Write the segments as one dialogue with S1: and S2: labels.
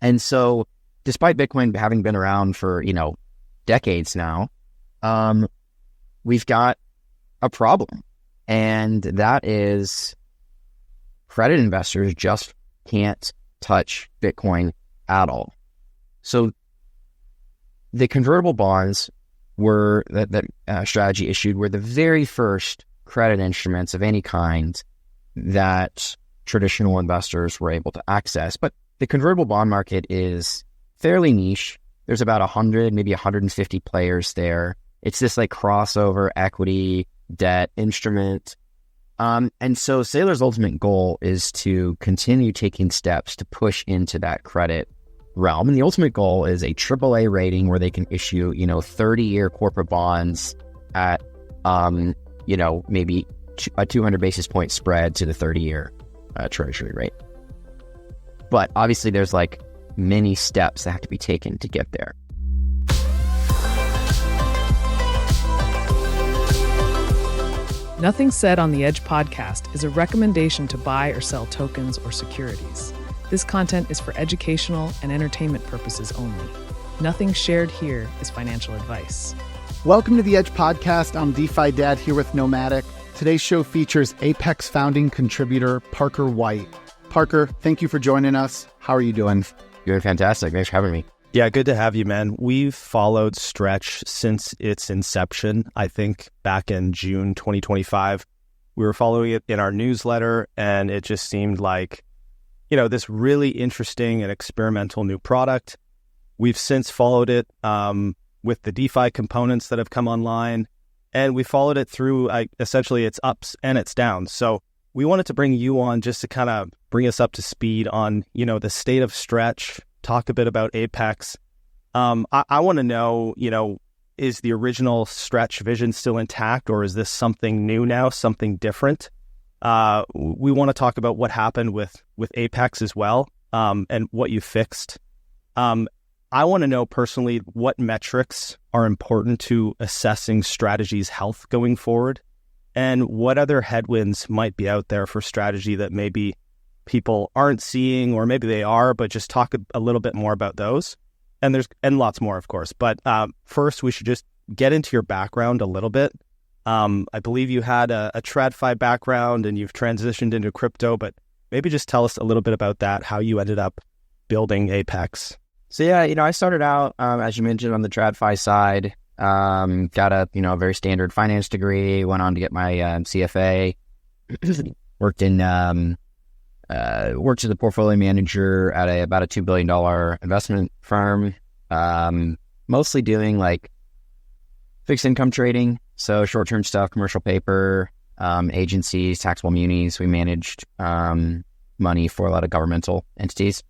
S1: And so despite Bitcoin having been around for, decades now, we've got a problem. And that is credit investors just can't touch Bitcoin at all. So the convertible bonds were that strategy issued were the very first credit instruments of any kind that traditional investors were able to access. But the convertible bond market is fairly niche. There's about 100, maybe 150 players there. It's this like crossover equity debt instrument. And so Saylor's ultimate goal is to continue taking steps to push into that credit realm. And the ultimate goal is a AAA rating where they can issue, 30-year corporate bonds at, maybe a 200 basis point spread to the 30-year treasury rate. But obviously there's like many steps that have to be taken to get there.
S2: Nothing said on the Edge podcast is a recommendation to buy or sell tokens or securities. This content is for educational and entertainment purposes only. Nothing shared here is financial advice.
S3: Welcome to the Edge podcast. I'm DeFi Dad here with Nomadic. Today's show features Apyx founding contributor Parker White. Parker, thank you for joining us. How are you doing?
S1: Doing fantastic. Thanks for having me.
S4: Yeah, good to have you, man. We've followed Stretch since its inception, I think back in June 2025. We were following it in our newsletter, and it just seemed like, this really interesting and experimental new product. We've since followed it with the DeFi components that have come online, and we followed it through essentially its ups and its downs. So we wanted to bring you on just to kind of bring us up to speed on, the state of Stretch, talk a bit about Apyx. I want to know, is the original Stretch vision still intact, or is this something new now, something different? We want to talk about what happened with Apyx as well, and what you fixed. I want to know personally what metrics are important to assessing Strategy's health going forward, and what other headwinds might be out there for Strategy that maybe people aren't seeing, or maybe they are, but just talk a little bit more about those. And lots more, of course. But first, we should just get into your background a little bit. I believe you had a TradFi background and you've transitioned into crypto, but maybe just tell us a little bit about that, how you ended up building Apyx.
S1: So yeah, I started out, as you mentioned, on the TradFi side. Got a very standard finance degree, went on to get my CFA, worked as a portfolio manager at about a $2 billion investment firm, mostly doing like fixed income trading. So short-term stuff, commercial paper, agencies, taxable munis. We managed money for a lot of governmental entities.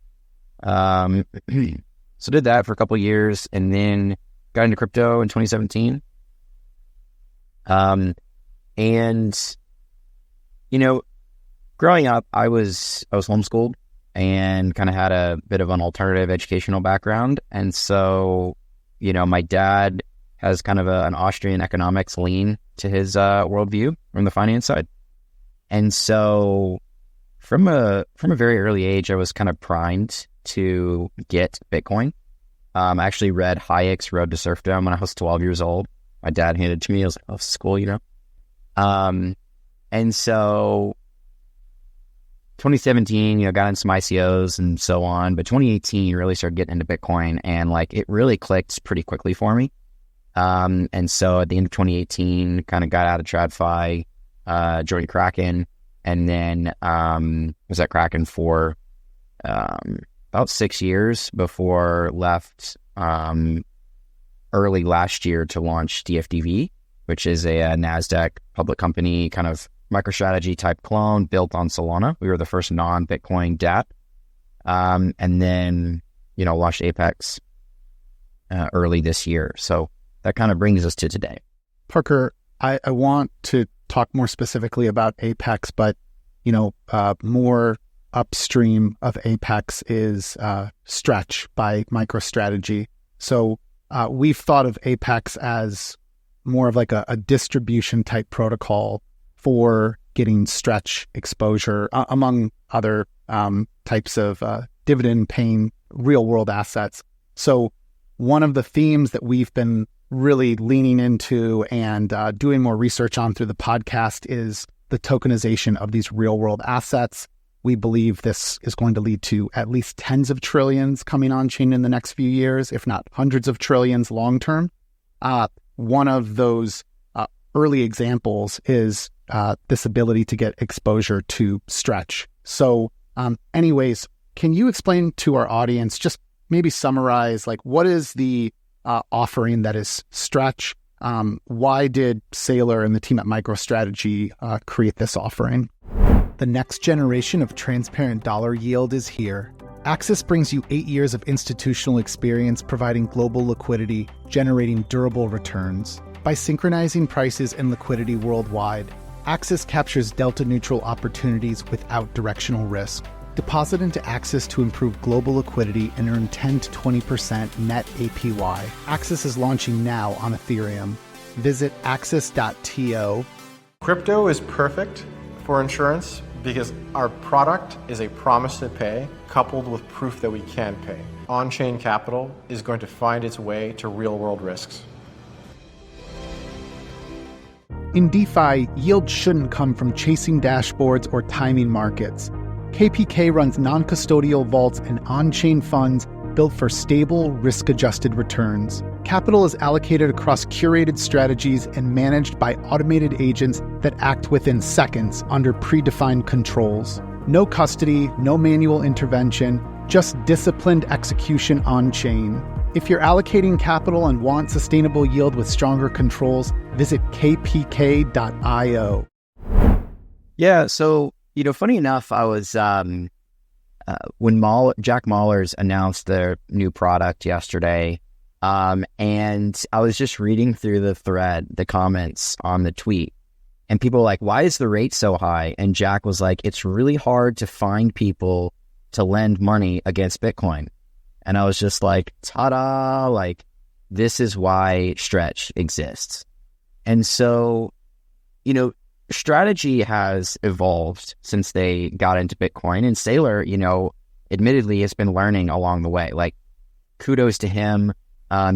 S1: So did that for a couple of years and then got into crypto in 2017. Growing up, I was homeschooled and kind of had a bit of an alternative educational background. And so, my dad has kind of an Austrian economics lean to his worldview from the finance side. And so from a very early age, I was kind of primed to get Bitcoin. I actually read Hayek's Road to Serfdom when I was 12 years old. My dad handed it to me. I was like, oh, school, And so 2017, got into some ICOs and so on, but 2018 really started getting into Bitcoin, and like it really clicked pretty quickly for me. And so at the end of 2018, kind of got out of TradFi, joined Kraken, and then was at Kraken for about 6 years before left early last year to launch DFDV, which is a NASDAQ public company, kind of MicroStrategy type clone built on Solana. We were the first non-Bitcoin DApp. And then, launched Apyx early this year. So that kind of brings us to today.
S3: Parker, I want to talk more specifically about Apyx, but, more upstream of Apyx is Stretch by MicroStrategy. So we've thought of Apyx as more of like a distribution type protocol for getting Stretch exposure, among other types of dividend-paying real world assets. So one of the themes that we've been really leaning into and doing more research on through the podcast is the tokenization of these real world assets. We believe this is going to lead to at least tens of trillions coming on chain in the next few years, if not hundreds of trillions long term. One of those early examples is this ability to get exposure to Stretch. So anyways, can you explain to our audience, just maybe summarize, like, what is the offering that is Stretch? Why did Saylor and the team at MicroStrategy create this offering? The next generation of transparent dollar yield is here. Axis brings you 8 years of institutional experience providing global liquidity, generating durable returns. By synchronizing prices and liquidity worldwide, Axis captures delta-neutral opportunities without directional risk. Deposit into Axis to improve global liquidity and earn 10 to 20% net APY. Axis is launching now on Ethereum. Visit axis.to.
S5: Crypto is perfect for insurance because our product is a promise to pay coupled with proof that we can pay. On-chain capital is going to find its way to real-world risks.
S3: In DeFi, yield shouldn't come from chasing dashboards or timing markets. KPK runs non-custodial vaults and on-chain funds built for stable, risk-adjusted returns. Capital is allocated across curated strategies and managed by automated agents that act within seconds under predefined controls. No custody, no manual intervention, just disciplined execution on-chain. If you're allocating capital and want sustainable yield with stronger controls, visit kpk.io.
S1: Yeah, so, funny enough, I was, when Jack Mallers announced their new product yesterday, and I was just reading through the comments on the tweet, and people were like, why is the rate so high? And Jack was like, it's really hard to find people to lend money against Bitcoin. And I was just like, ta-da, like, this is why Stretch exists. And so, strategy has evolved since they got into Bitcoin, and Saylor, admittedly has been learning along the way. Like, kudos to him,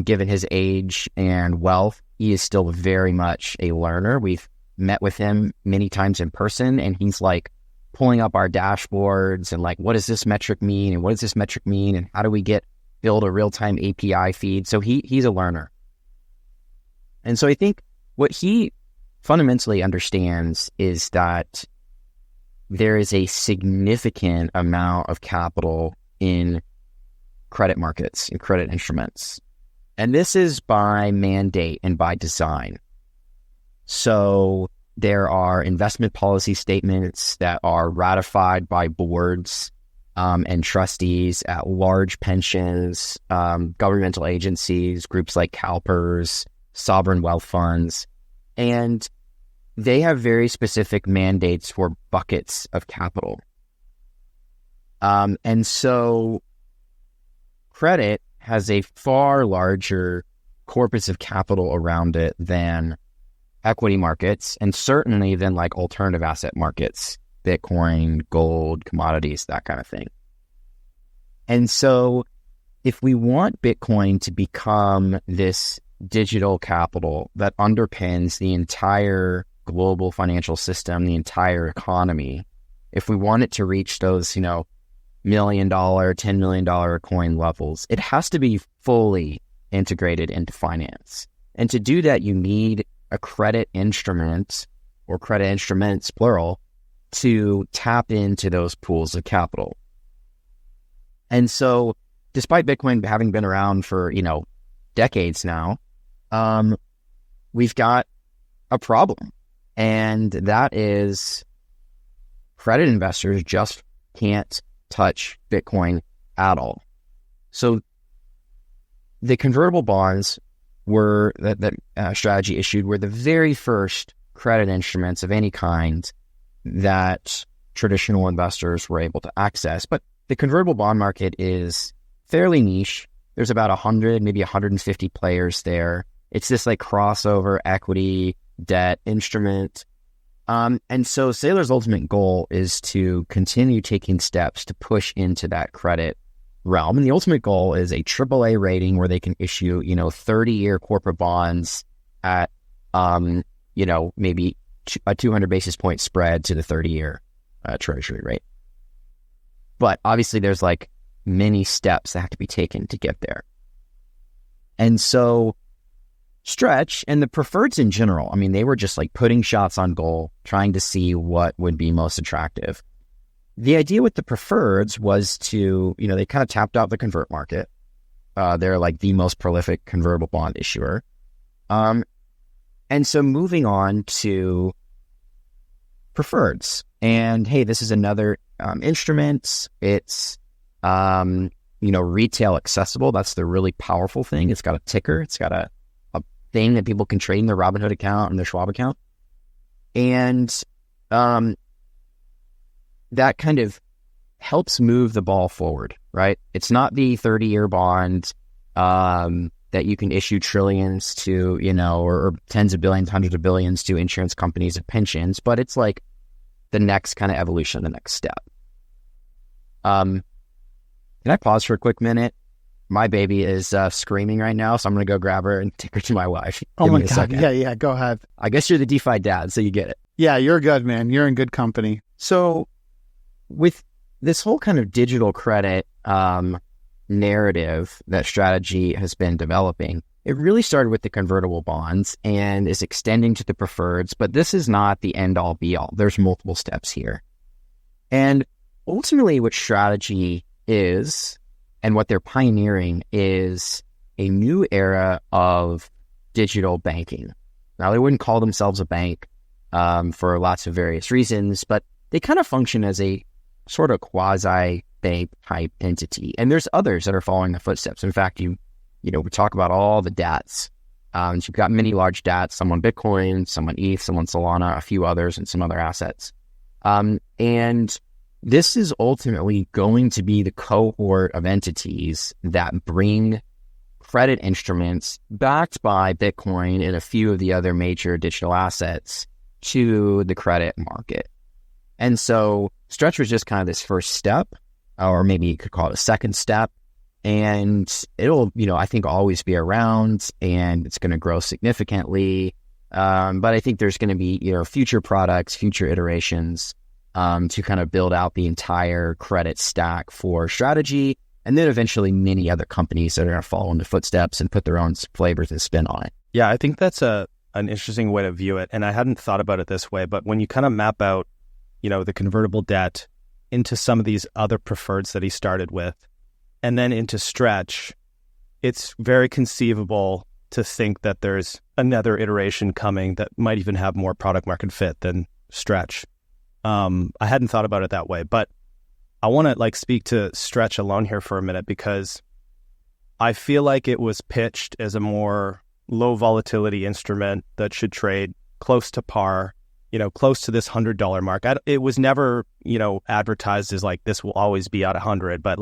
S1: given his age and wealth, he is still very much a learner. We've met with him many times in person, and he's like pulling up our dashboards and like, what does this metric mean? And what does this metric mean? And how do we build a real-time API feed? So he's a learner. And so I think what he fundamentally understands is that there is a significant amount of capital in credit markets and credit instruments. And this is by mandate and by design. So there are investment policy statements that are ratified by boards and trustees at large pensions, governmental agencies, groups like CalPERS, sovereign wealth funds, and they have very specific mandates for buckets of capital. And so credit has a far larger corpus of capital around it than equity markets, and certainly than like alternative asset markets, Bitcoin, gold, commodities, that kind of thing. And so if we want Bitcoin to become this digital capital that underpins the entire global financial system, the entire economy, if we want it to reach those, $1 million, $10 million coin levels, it has to be fully integrated into finance. And to do that, you need a credit instrument, or credit instruments, plural, to tap into those pools of capital. And so despite Bitcoin having been around for, decades now, we've got a problem. And that is credit investors just can't touch Bitcoin at all. So the convertible bonds were that strategy issued were the very first credit instruments of any kind that traditional investors were able to access. But the convertible bond market is fairly niche. There's about 100, maybe 150 players there. It's this like crossover equity debt instrument. And so Saylor's ultimate goal is to continue taking steps to push into that credit realm. And the ultimate goal is a AAA rating where they can issue, 30-year corporate bonds at, maybe a 200 basis point spread to the 30-year treasury rate. But obviously there's like many steps that have to be taken to get there. And so Stretch and the preferreds in general, I mean, they were just like putting shots on goal, trying to see what would be most attractive. The idea with the preferreds was to, they kind of tapped out the convert market. They're like the most prolific convertible bond issuer. And so moving on to preferreds. And hey, this is another instrument. It's, retail accessible. That's the really powerful thing. It's got a ticker. It's got a thing that people can trade in their Robinhood account and their Schwab account. And that kind of helps move the ball forward, right? It's not the 30-year bond that you can issue trillions to, or tens of billions, hundreds of billions to insurance companies and pensions, but it's like the next kind of evolution, the next step. Can I pause for a quick minute? My baby is screaming right now, so I'm going to go grab her and take her to my wife.
S3: Oh my God. Second. Yeah, go ahead.
S1: I guess you're the DeFi dad, so you get it.
S3: Yeah, you're good, man. You're in good company.
S1: So with this whole kind of digital credit narrative that Strategy has been developing, it really started with the convertible bonds and is extending to the preferreds, but this is not the end-all be-all. There's multiple steps here. And ultimately what Strategy is and what they're pioneering is a new era of digital banking. Now, they wouldn't call themselves a bank for lots of various reasons, but they kind of function as a sort of quasi-bank type entity. And there's others that are following the footsteps. In fact, we talk about all the DATs. So you've got many large DATs, some on Bitcoin, some on ETH, some on Solana, a few others, and some other assets. And this is ultimately going to be the cohort of entities that bring credit instruments backed by Bitcoin and a few of the other major digital assets to the credit market. And so Stretch was just kind of this first step, or maybe you could call it a second step. And it'll, I think always be around, and it's going to grow significantly. But I think there's going to be, future products, future iterations to kind of build out the entire credit stack for Strategy. And then eventually many other companies that are going to follow in the footsteps and put their own flavors and spin on it.
S4: Yeah, I think that's an interesting way to view it. And I hadn't thought about it this way, but when you kind of map out, the convertible debt into some of these other preferreds that he started with, and then into Stretch, it's very conceivable to think that there's another iteration coming that might even have more product market fit than Stretch. I hadn't thought about it that way, but I want to speak to Stretch alone here for a minute, because I feel like it was pitched as a more low volatility instrument that should trade close to par, close to this $100 mark. It was never, advertised as this will always be at 100, but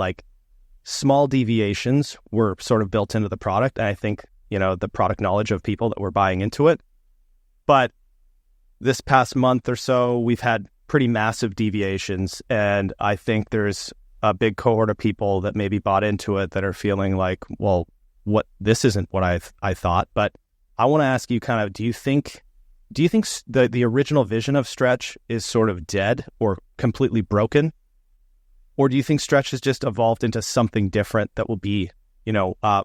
S4: small deviations were sort of built into the product. And I think, the product knowledge of people that were buying into it. But this past month or so, we've had pretty massive deviations. And I think there's a big cohort of people that maybe bought into it that are feeling like, well, this isn't what I thought. But I want to ask you kind of, do you think the original vision of Stretch is sort of dead or completely broken? Or do you think Stretch has just evolved into something different that will be,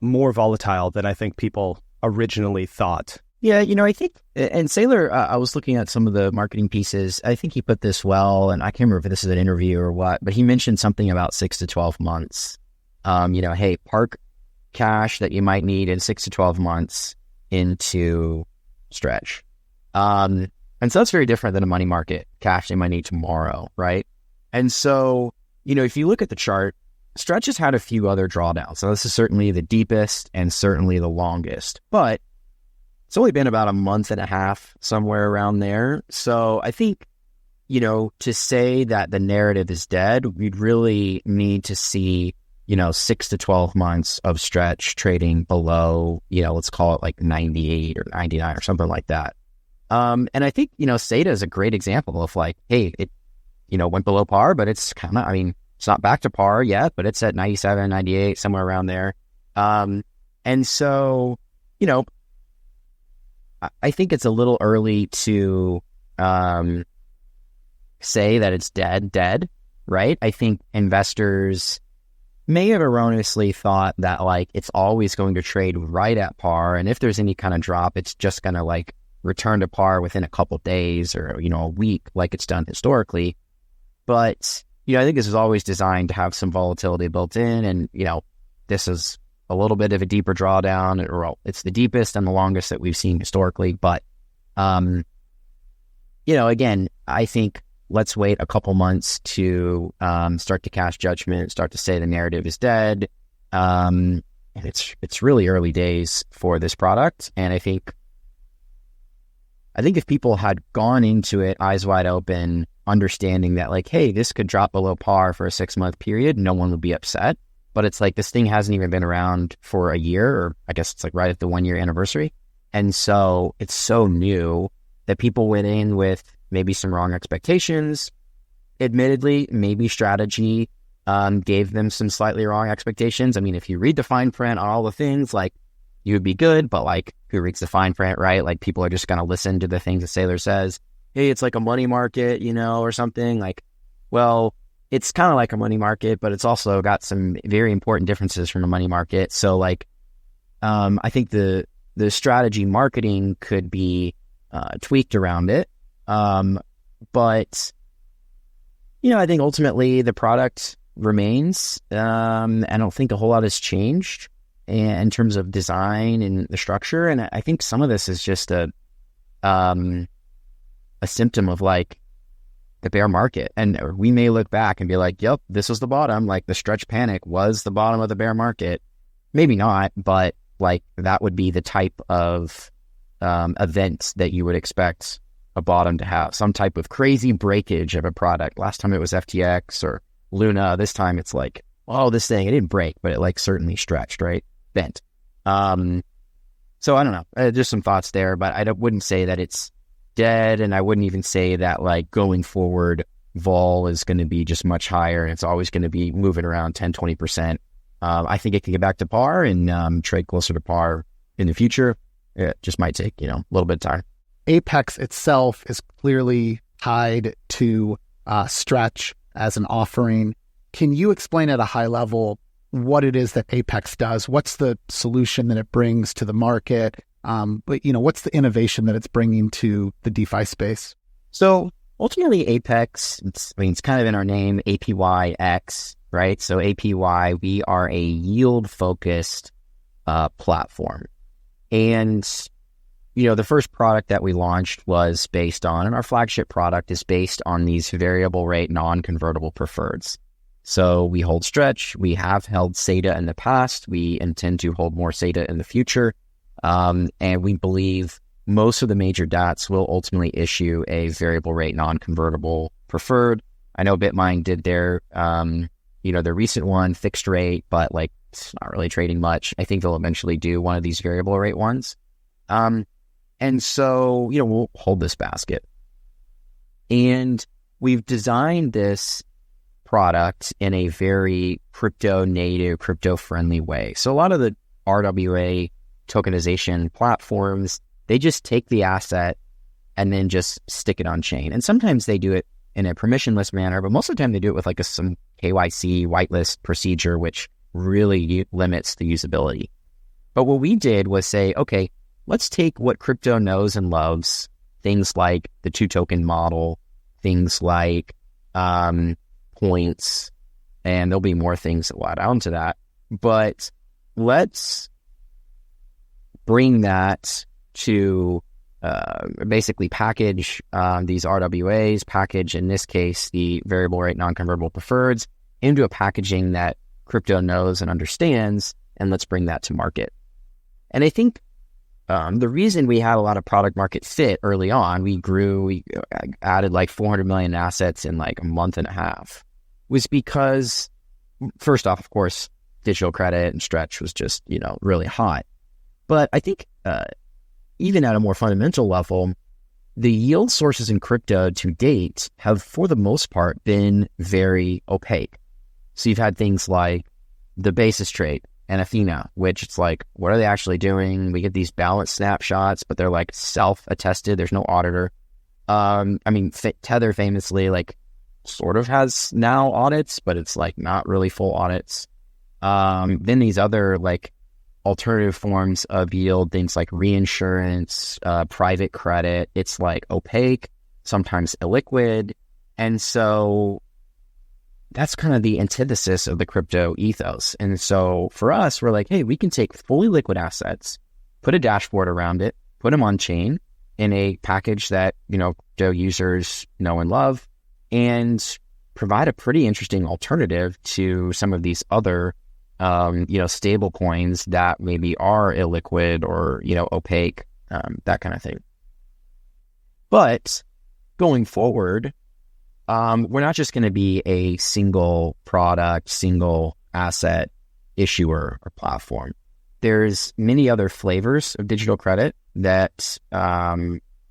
S4: more volatile than I think people originally thought?
S1: Yeah, I think, and Saylor, I was looking at some of the marketing pieces. I think he put this well, and I can't remember if this is an interview or what, but he mentioned something about 6 to 12 months. Hey, park cash that you might need in 6 to 12 months into Stretch. And so that's very different than a money market cash they might need tomorrow, right? And so, if you look at the chart, Stretch has had a few other drawdowns. So this is certainly the deepest and certainly the longest, but it's only been about a month and a half, somewhere around there. So I think, to say that the narrative is dead, we'd really need to see, 6 to 12 months of Stretch trading below, let's call it 98 or 99 or something like that. And I think, SATA is a great example of hey, it, went below par, but it's kind of, It's not back to par yet, but it's at 97, 98, somewhere around there. And so, I think it's a little early to say that it's dead, right? I think investors may have erroneously thought that like it's always going to trade right at par, and if there's any kind of drop, it's just going to like return to par within a couple days or a week, like it's done historically. But I think this is always designed to have some volatility built in, and this is a little bit of a deeper drawdown, or it's the deepest and the longest that we've seen historically. But again, I think let's wait a couple months to start to cast judgment, start to say the narrative is dead. And it's really early days for this product. And I think if people had gone into it eyes wide open, understanding that like, hey, this could drop below par for a 6-month period, no one would be upset. But it's like this thing hasn't even been around for a year, or I guess it's like right at the 1-year anniversary. And so it's so new that people went in with maybe some wrong expectations. Admittedly, maybe strategy gave them some slightly wrong expectations. I mean, if you read the fine print on all the things, like you would be good, but like who reads the fine print, right? Like people are just going to listen to the things that Saylor says. Hey, it's like a money market, or something like, well, it's kind of like a money market, but it's also got some very important differences from a money market. So like, I think the strategy marketing could be tweaked around it. But, I think ultimately the product remains. I don't think a whole lot has changed in terms of design and the structure. And I think some of this is just a symptom of like the bear market. And we may look back and be like, yep, this was the bottom. Like the stretch panic was the bottom of the bear market. Maybe not, but like that would be the type of event that you would expect a bottom to have. Some type of crazy breakage of a product. Last time it was FTX or Luna. This time it's like, oh, this thing, it didn't break, but it like certainly stretched, right? Bent. So I don't know. Just some thoughts there, but I wouldn't say that it's dead, and I wouldn't even say that like going forward vol is going to be just much higher and it's always going to be moving around 10-20%. I think it can get back to par and trade closer to par in the future. It just might take a little bit of time.
S3: Apyx itself is clearly tied to Stretch as an offering. Can you explain at a high level what it is that Apyx does? What's the solution that it brings to the market? But what's the innovation that it's bringing to the DeFi space?
S1: So ultimately, Apyx, it's kind of in our name, apyX, right? So APY, we are a yield-focused platform. And, the first product that we launched was based on, and our flagship product is based on these variable rate non-convertible preferreds. So we hold Stretch, we have held SATA in the past, we intend to hold more SATA in the future. And we believe most of the major DATs will ultimately issue a variable rate non-convertible preferred. I know Bitmine did their recent one, fixed rate, but like it's not really trading much. I think they'll eventually do one of these variable rate ones. And so, we'll hold this basket. And we've designed this product in a very crypto native, crypto friendly way. So a lot of the RWA tokenization platforms, they just take the asset and then just stick it on chain. And sometimes they do it in a permissionless manner, but most of the time they do it with like some KYC whitelist procedure, which really limits the usability. But what we did was say, okay, let's take what crypto knows and loves, things like the 2-token model, things like points, and there'll be more things that will add on to that. But let's bring that to basically package these RWAs, package, in this case, the variable rate non-convertible preferreds, into a packaging that crypto knows and understands, and let's bring that to market. And I think the reason we had a lot of product market fit early on, we added like 400 million assets in like a month and a half, was because, first off, of course, digital credit and Stretch was just, really hot. But I think even at a more fundamental level, the yield sources in crypto to date have, for the most part, been very opaque. So you've had things like the basis trade and Athena, which it's like, what are they actually doing? We get these balance snapshots, but they're like self-attested. There's no auditor. Tether famously like sort of has now audits, but it's like not really full audits. Then these other like alternative forms of yield, things like reinsurance, private credit, it's like opaque, sometimes illiquid. And so that's kind of the antithesis of the crypto ethos. And so for us, we're like, hey, we can take fully liquid assets, put a dashboard around it, put them on chain in a package that, crypto users know and love, and provide a pretty interesting alternative to some of these other, stable coins that maybe are illiquid or, opaque, that kind of thing. But going forward, we're not just going to be a single product, single asset issuer or platform. There's many other flavors of digital credit that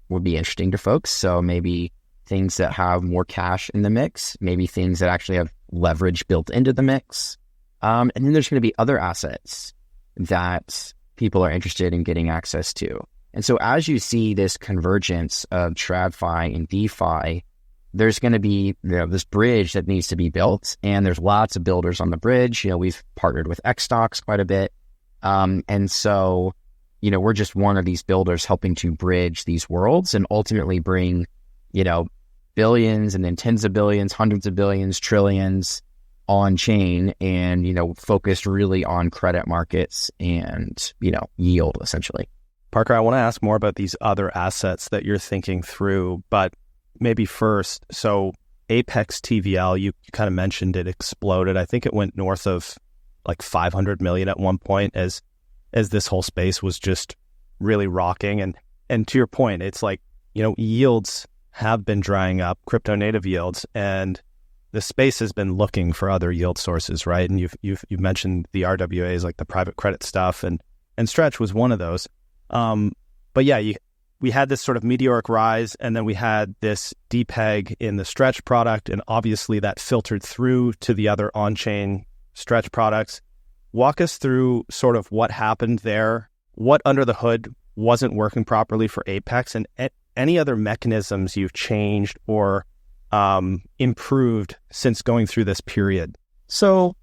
S1: would be interesting to folks. So maybe things that have more cash in the mix, maybe things that actually have leverage built into the mix. And then there's going to be other assets that people are interested in getting access to. And so as you see this convergence of TradFi and DeFi, there's going to be this bridge that needs to be built, and there's lots of builders on the bridge. We've partnered with xStocks quite a bit. And so, we're just one of these builders helping to bridge these worlds and ultimately bring, billions and then tens of billions, hundreds of billions, trillions on chain and, focused really on credit markets and, yield essentially.
S4: Parker, I want to ask more about these other assets that you're thinking through, but maybe first, so Apex TVL, you kind of mentioned it exploded. I think it went north of like 500 million at one point as this whole space was just really rocking. And to your point, it's like, yields have been drying up, crypto native yields, and the space has been looking for other yield sources, right? And you've mentioned the RWAs, like the private credit stuff, and Stretch was one of those. But yeah, we had this sort of meteoric rise, and then we had this depeg in the Stretch product, and obviously that filtered through to the other on-chain Stretch products. Walk us through sort of what happened there, what under the hood wasn't working properly for Apex, and any other mechanisms you've changed or improved since going through this period.
S1: So,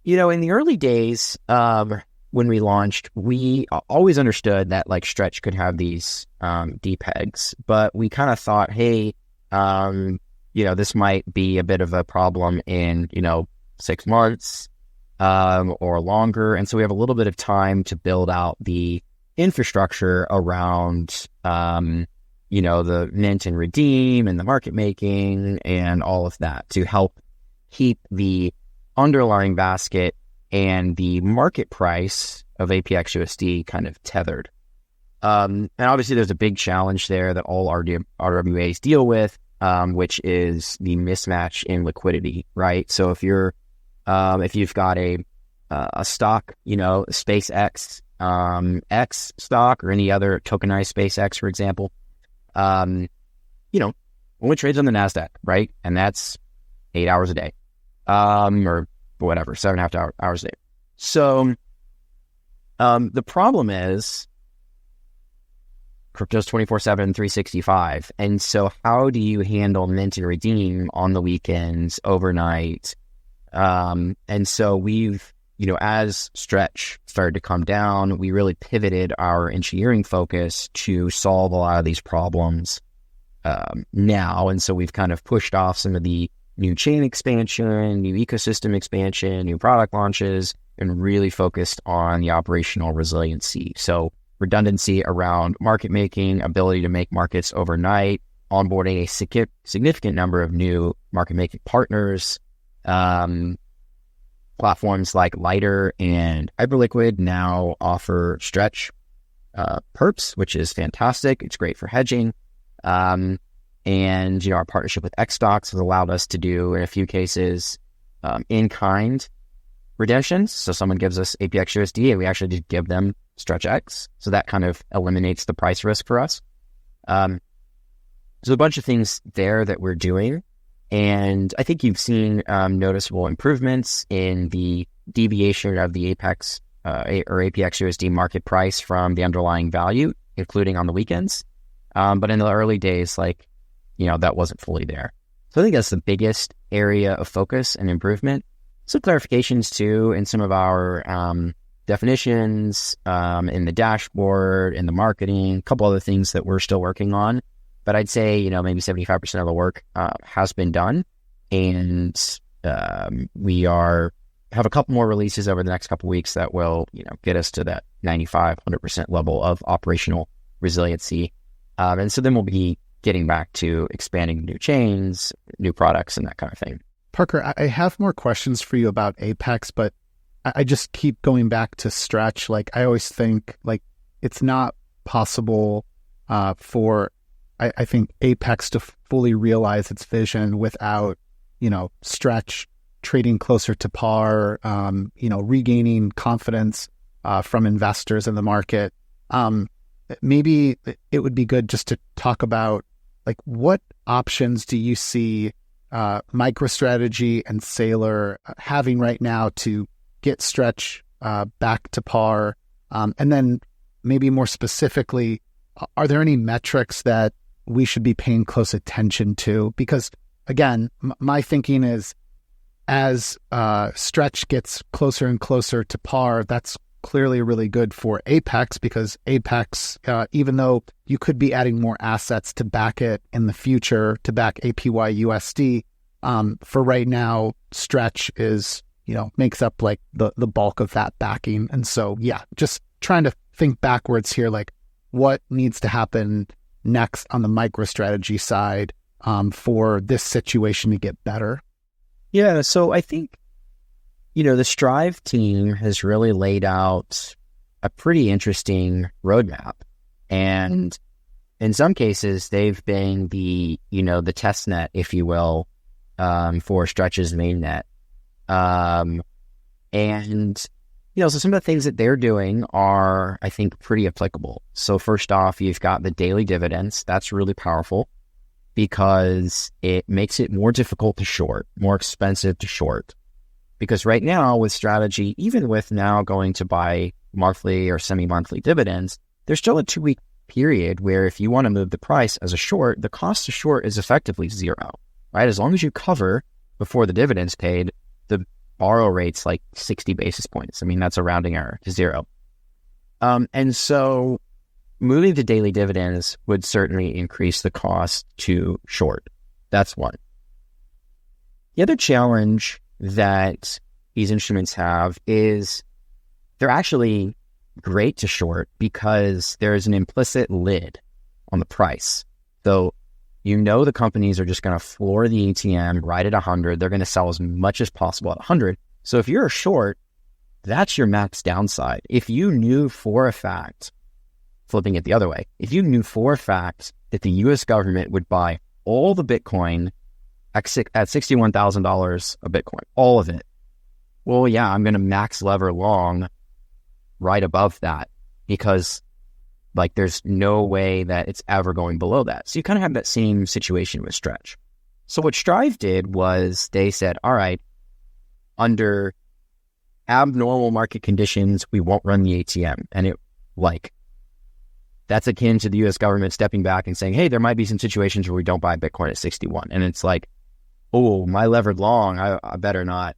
S1: in the early days, when we launched, we always understood that like Stretch could have these depegs, but we kind of thought, hey, this might be a bit of a problem in, 6 months or longer. And so we have a little bit of time to build out the infrastructure around, the mint and redeem and the market making and all of that to help keep the underlying basket and the market price of apyxUSD kind of tethered. And obviously there's a big challenge there that all RWAs deal with, which is the mismatch in liquidity, right? So if you've got a stock, SpaceX, X stock or any other tokenized SpaceX, for example, only trades on the NASDAQ, right? And that's 8 hours a day, or whatever, 7.5 hours a day. So the problem is crypto's 24/7, 365. And so how do you handle mint and redeem on the weekends, overnight? And so we've, as Stretch started to come down, we really pivoted our engineering focus to solve a lot of these problems now. And so we've kind of pushed off some of the new chain expansion, new ecosystem expansion, new product launches, and really focused on the operational resiliency. So redundancy around market making, ability to make markets overnight, onboarding a significant number of new market making partners. Platforms like Lighter and Hyperliquid now offer Stretch perps, which is fantastic. It's great for hedging. And, our partnership with xStocks has allowed us to do, in a few cases, in-kind redemptions. So someone gives us apyxUSD and we actually just give them Stretch X. So that kind of eliminates the price risk for us. So a bunch of things there that we're doing. And I think you've seen noticeable improvements in the deviation of the Apex or apyxUSD market price from the underlying value, including on the weekends. But in the early days, that wasn't fully there. So I think that's the biggest area of focus and improvement. Some clarifications too in some of our definitions, in the dashboard, in the marketing, a couple other things that we're still working on. But I'd say, maybe 75% of the work has been done. And we have a couple more releases over the next couple of weeks that will, get us to that 95, 100% level of operational resiliency. And so then we'll be getting back to expanding new chains, new products, and that kind of thing.
S3: Parker, I have more questions for you about Apex, but I just keep going back to Stretch. I always think it's not possible for I think Apex to fully realize its vision without, Stretch trading closer to par, regaining confidence from investors in the market. Maybe it would be good just to talk about what options do you see MicroStrategy and Saylor having right now to get Stretch back to par? And then maybe more specifically, are there any metrics that we should be paying close attention to? Because again, my thinking is as Stretch gets closer and closer to par, that's clearly really good for Apex, because Apex, even though you could be adding more assets to back it in the future, to back apyUSD, for right now, Stretch is, makes up the bulk of that backing. And so, just trying to think backwards here, what needs to happen next on the MicroStrategy side for this situation to get better?
S1: Yeah, so I think, the Strive team has really laid out a pretty interesting roadmap. And in some cases, they've been the test net, if you will, for Stretch's mainnet. So some of the things that they're doing are, I think, pretty applicable. So first off, you've got the daily dividends. That's really powerful because it makes it more difficult to short, more expensive to short. Because right now with Strategy, even with now going to buy monthly or semi-monthly dividends, there's still a 2-week period where if you want to move the price as a short, the cost to short is effectively zero, right? As long as you cover before the dividend's paid, the borrow rate's 60 basis points. I mean, that's a rounding error to zero. And so moving to daily dividends would certainly increase the cost to short. That's one. The other challenge that these instruments have is they're actually great to short because there's an implicit lid on the price. So the companies are just going to floor the ATM right at 100. They're going to sell as much as possible at 100. So if you're a short, that's your max downside. If you knew for a fact, flipping it the other way, if you knew for a fact that the U.S. government would buy all the Bitcoin at $61,000 a Bitcoin, all of it, well, yeah, I'm going to max lever long right above that because there's no way that it's ever going below that. So you kind of have that same situation with Stretch. So what Strive did was they said, all right, under abnormal market conditions, we won't run the ATM. And that's akin to the U.S. government stepping back and saying, hey, there might be some situations where we don't buy Bitcoin at 61. And it's oh, my levered long, I better not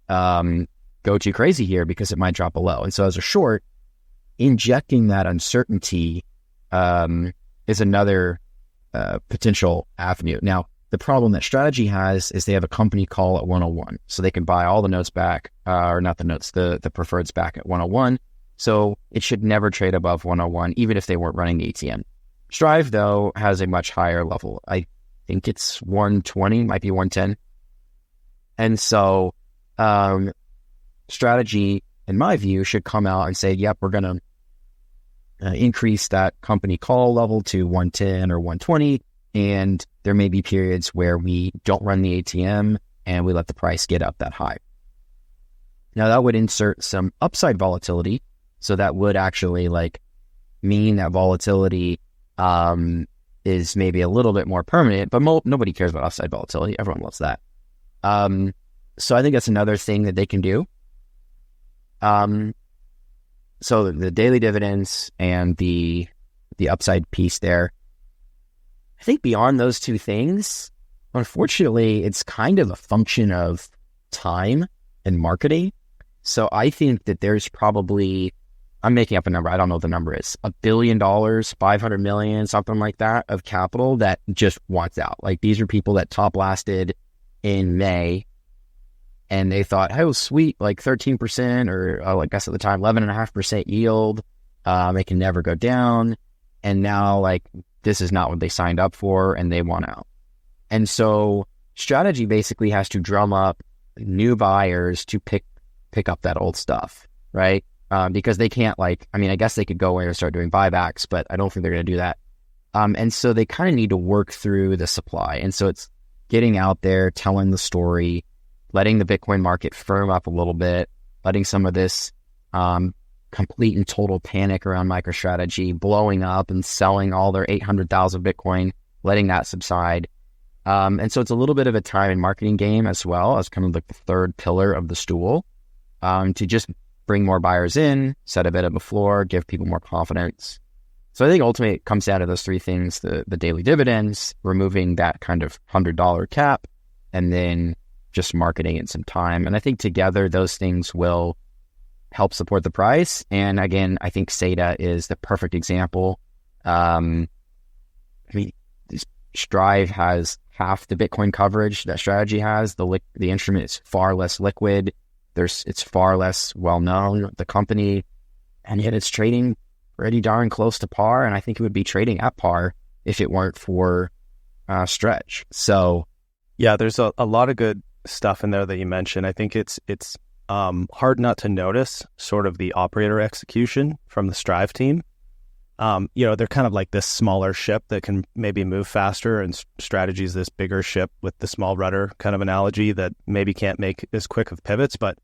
S1: go too crazy here because it might drop below. And so as a short, injecting that uncertainty is another potential avenue. Now, the problem that Strategy has is they have a company call at 101. So they can buy all the notes back, or not the notes, the preferreds back at 101. So it should never trade above 101, even if they weren't running the ATM. Strive, though, has a much higher level. I think it's 120, might be 110. And so Strategy, in my view, should come out and say, yep, we're going to increase that company call level to 110 or 120. And there may be periods where we don't run the ATM and we let the price get up that high. Now that would insert some upside volatility. So that would actually mean that volatility is maybe a little bit more permanent, but nobody cares about upside volatility. Everyone loves that. So I think that's another thing that they can do. So the daily dividends and the upside piece there. I think beyond those two things, unfortunately, it's kind of a function of time and marketing. So I think that there's probably, I'm making up a number, I don't know what the number is, $1 billion, 500 million, something like that, of capital that just wants out. Like, these are people that top lasted in May, and they thought, oh, sweet, like 13%, or I guess at the time, 11.5% yield. It can never go down. And now, like, this is not what they signed up for, and they want out. And so strategy basically has to drum up new buyers to pick up that old stuff, right? Because they can't, like, I mean, I guess they could go in and start doing buybacks, but I don't think they're going to do that. And so they kind of need to work through the supply. And so it's getting out there, telling the story, letting the Bitcoin market firm up a little bit, letting some of this complete and total panic around MicroStrategy blowing up and selling all their 800,000 Bitcoin, letting that subside. And so it's a little bit of a time and marketing game as well, as kind of like the third pillar of the stool, to just bring more buyers in, set a bit of a floor, give people more confidence. So I think ultimately it comes down to those three things: the daily dividends, removing that kind of $100 cap, and then just marketing and some time. And I think together those things will help support the price. And again, I think SATA is the perfect example. I mean, Strive has half the Bitcoin coverage that Strategy has. The instrument is far less liquid. It's far less well known, the company, and yet it's trading pretty darn close to par. And I think it would be trading at par if it weren't for Stretch. So
S4: yeah, there's a lot of good stuff in there that you mentioned. I think it's hard not to notice sort of the operator execution from the Strive team. They're kind of like this smaller ship that can maybe move faster, and Strategy is this bigger ship with the small rudder kind of analogy that maybe can't make as quick of pivots, but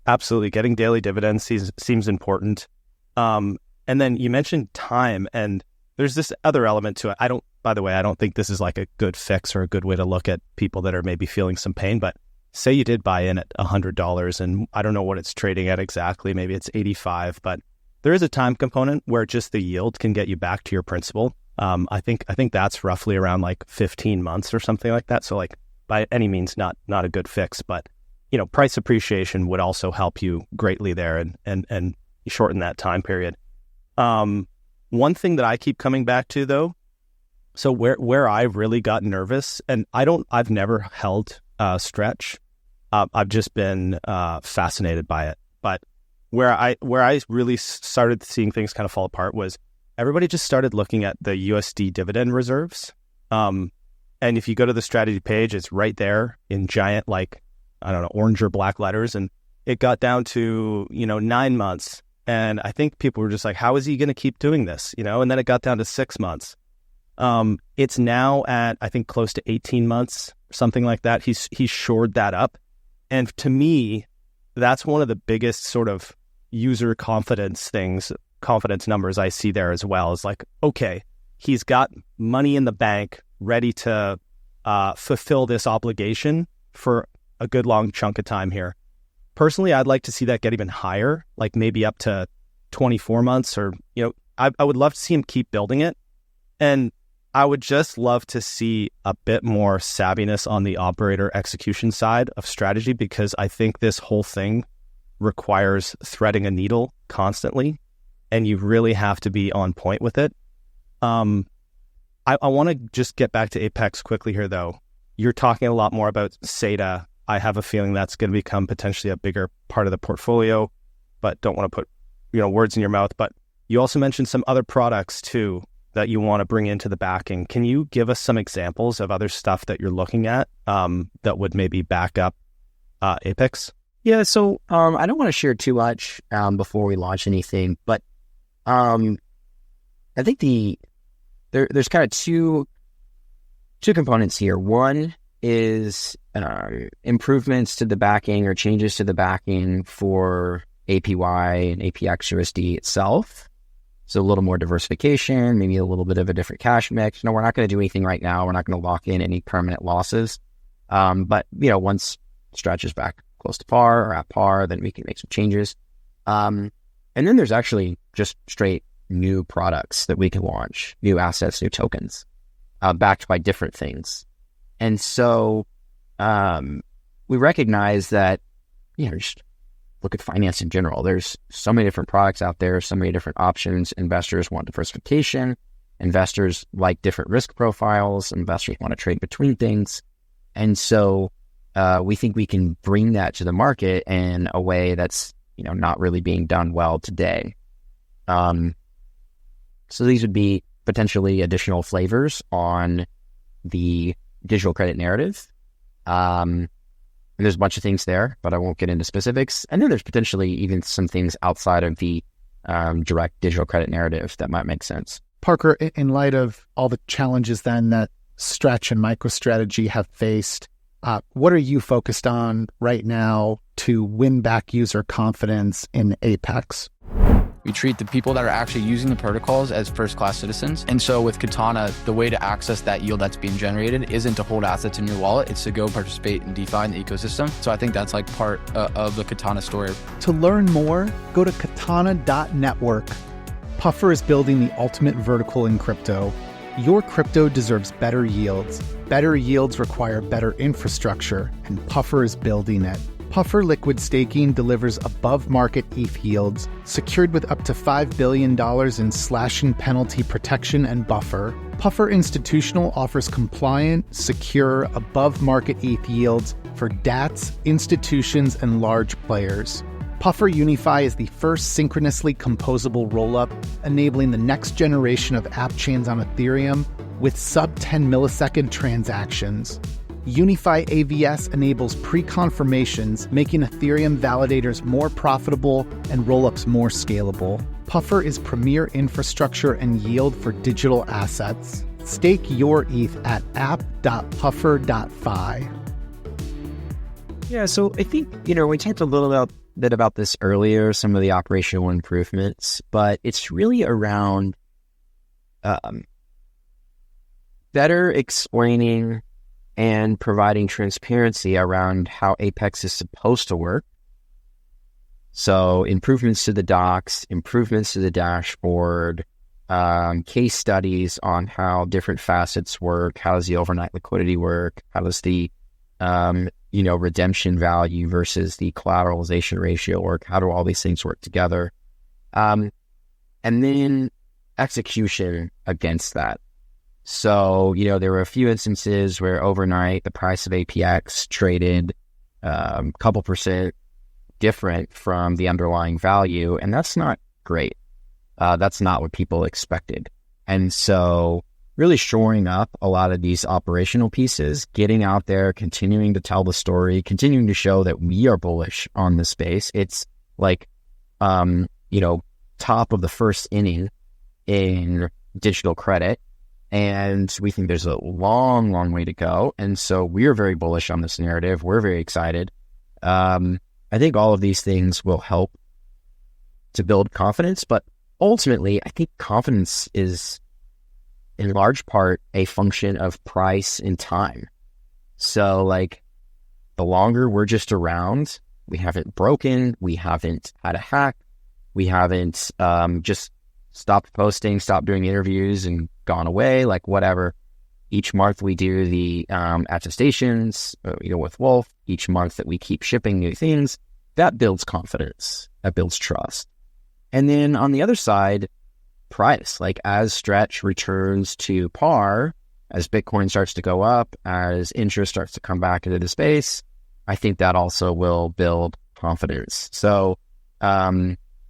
S4: absolutely getting daily dividends seems important. And then you mentioned time, and there's this other element to it. By the way, I don't think this is like a good fix or a good way to look at people that are maybe feeling some pain, but say you did buy in at $100, and I don't know what it's trading at exactly, maybe it's 85, but there is a time component where just the yield can get you back to your principal. I think that's roughly around like 15 months or something like that. So like by any means, not a good fix, but price appreciation would also help you greatly there and shorten that time period. One thing that I keep coming back to though, so where I really got nervous, and I've never held Stretch. I've just been fascinated by it, but where I really started seeing things kind of fall apart was everybody just started looking at the USD dividend reserves. And if you go to the strategy page, it's right there in giant, like, I don't know, orange or black letters. And it got down to, 9 months. And I think people were just like, how is he going to keep doing this? And then it got down to 6 months. It's now at, I think, close to 18 months, something like that. He's shored that up. And to me, that's one of the biggest sort of user confidence numbers I see there as well. Is like, okay, he's got money in the bank ready to fulfill this obligation for a good long chunk of time here. Personally, I'd like to see that get even higher, like maybe up to 24 months, or, I would love to see him keep building it. And I would just love to see a bit more savviness on the operator execution side of Strategy, because I think this whole thing requires threading a needle constantly, and you really have to be on point with it. I want to just get back to Apex quickly here, though. You're talking a lot more about SATA. I have a feeling that's going to become potentially a bigger part of the portfolio, but don't want to put words in your mouth. But you also mentioned some other products too that you want to bring into the backing. Can you give us some examples of other stuff that you're looking at that would maybe back up Apyx?
S1: Yeah, so I don't want to share too much before we launch anything, but I think there's kind of two components here. One is improvements to the backing or changes to the backing for APY and apxUSD itself. So a little more diversification, maybe a little bit of a different cash mix. No, we're not going to do anything right now. We're not going to lock in any permanent losses. But, once Stretch is back close to par or at par, then we can make some changes. And then there's actually just straight new products that we can launch, new assets, new tokens, backed by different things. And so we recognize that, just look at finance in general. There's so many different products out there, so many different options. Investors want diversification. Investors like different risk profiles. Investors want to trade between things. And so we think we can bring that to the market in a way that's, not really being done well today. So these would be potentially additional flavors on the digital credit narrative. And there's a bunch of things there, but I won't get into specifics. And then there's potentially even some things outside of the direct digital credit narrative that might make sense.
S3: Parker, in light of all the challenges then that Stretch and MicroStrategy have faced, what are you focused on right now to win back user confidence in Apex?
S6: We treat the people that are actually using the protocols as first-class citizens. And so with Katana, the way to access that yield that's being generated isn't to hold assets in your wallet, it's to go participate in DeFi in the ecosystem. So I think that's like part of the Katana story.
S3: To learn more, go to katana.network. Puffer is building the ultimate vertical in crypto. Your crypto deserves better yields. Better yields require better infrastructure, and Puffer is building it. Puffer Liquid Staking delivers above-market ETH yields, secured with up to $5 billion in slashing penalty protection and buffer. Puffer Institutional offers compliant, secure, above-market ETH yields for DATs, institutions, and large players. Puffer Unify is the first synchronously composable rollup, enabling the next generation of app chains on Ethereum with sub-10 millisecond transactions. Unify AVS enables pre-confirmations, making Ethereum validators more profitable and rollups more scalable. Puffer is premier infrastructure and yield for digital assets. Stake your ETH at app.puffer.fi.
S1: Yeah, so I think, we talked a little bit about this earlier, some of the operational improvements, but it's really around better explaining and providing transparency around how Apex is supposed to work. So improvements to the docs, improvements to the dashboard, case studies on how different facets work. How does the overnight liquidity work? How does the, redemption value versus the collateralization ratio work? How do all these things work together? And then execution against that. So, there were a few instances where overnight the price of APX traded a couple percent different from the underlying value, and that's not great. That's not what people expected. And so really shoring up a lot of these operational pieces, getting out there, continuing to tell the story, continuing to show that we are bullish on the space. It's like, top of the first inning in digital credit. And we think there's a long, long way to go. And so we're very bullish on this narrative. We're very excited. I think all of these things will help to build confidence. But ultimately, I think confidence is in large part a function of price and time. So the longer we're just around, we haven't broken, we haven't had a hack, we haven't just stopped posting, stopped doing interviews and gone away, whatever. Each month we do the attestations, with Wolf. Each month that we keep shipping new things, that builds confidence, that builds trust. And then on the other side, price, as Stretch returns to par, as Bitcoin starts to go up, as interest starts to come back into the space, I think that also will build confidence. So,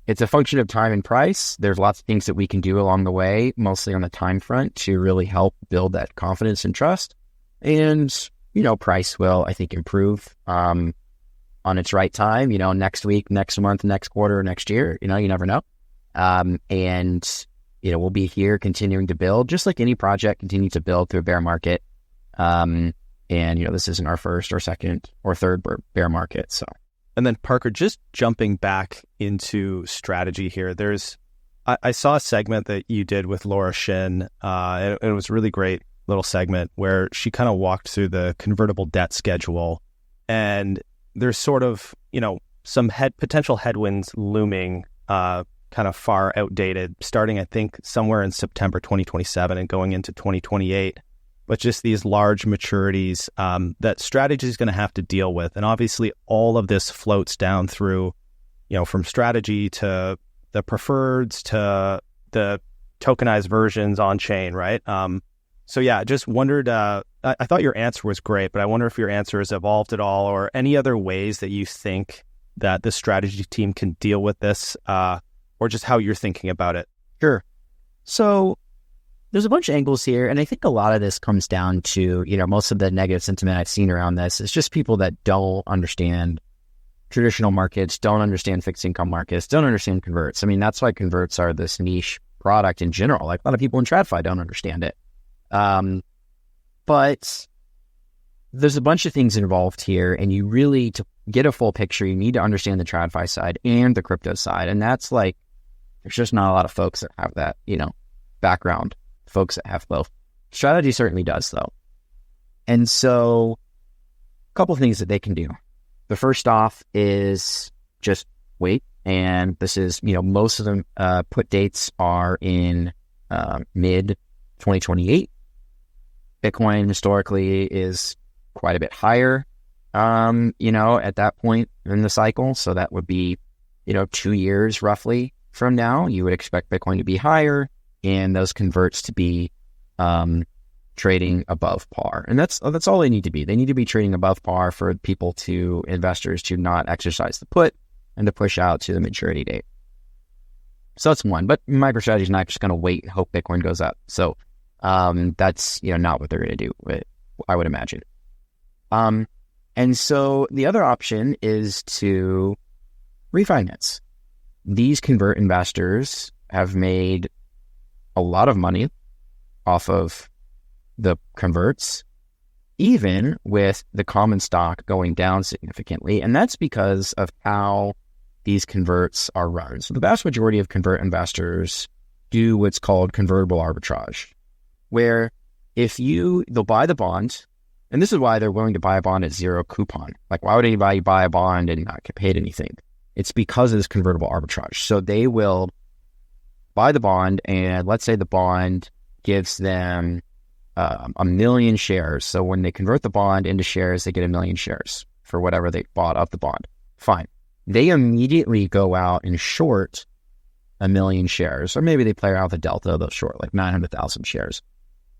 S1: it's a function of time and price. There's lots of things that we can do along the way, mostly on the time front, to really help build that confidence and trust. And, price will, I think, improve on its right time, next week, next month, next quarter, next year, you never know. And, we'll be here continuing to build, just like any project, continue to build through a bear market. And, this isn't our first or second or third bear market, so.
S4: And then Parker, just jumping back into strategy here, there's I saw a segment that you did with Laura Shin, and it was a really great little segment where she kind of walked through the convertible debt schedule, and there's sort of, some potential headwinds looming, kind of far outdated, starting, I think, somewhere in September 2027 and going into 2028. But just these large maturities that Strategy is going to have to deal with. And obviously, all of this floats down through, from Strategy to the preferreds to the tokenized versions on chain, right? So yeah, just wondered, I thought your answer was great, but I wonder if your answer has evolved at all, or any other ways that you think that the Strategy team can deal with this, or just how you're thinking about it.
S1: Sure. So there's a bunch of angles here, and I think a lot of this comes down to, most of the negative sentiment I've seen around this is just people that don't understand traditional markets, don't understand fixed income markets, don't understand converts. I mean, that's why converts are this niche product in general. Like, a lot of people in TradFi don't understand it. But there's a bunch of things involved here, and you really, to get a full picture, you need to understand the TradFi side and the crypto side. And that's like, there's just not a lot of folks that have that, background, folks that have both. Strategy certainly does, though. And so a couple of things that they can do. The first off is just wait. And this is, most of them put dates are in mid 2028. Bitcoin historically is quite a bit higher, at that point in the cycle. So that would be, 2 years roughly from now. You would expect Bitcoin to be higher and those converts to be trading above par. And that's all they need to be. They need to be trading above par for investors to not exercise the put and to push out to the maturity date. So that's one. But MicroStrategy is not just going to wait and hope Bitcoin goes up. So that's not what they're going to do, I would imagine. And so the other option is to refinance. These convert investors have made a lot of money off of the converts, even with the common stock going down significantly. And that's because of how these converts are run. So the vast majority of convert investors do what's called convertible arbitrage, where they'll buy the bond, and this is why they're willing to buy a bond at zero coupon. Like, why would anybody buy a bond and not get paid anything? It's because of this convertible arbitrage. So they will buy the bond, and let's say the bond gives them 1 million shares. So when they convert the bond into shares, they get 1 million shares for whatever they bought of the bond. Fine. They immediately go out and short 1 million shares, or maybe they play around with the delta, they'll short like 900,000 shares.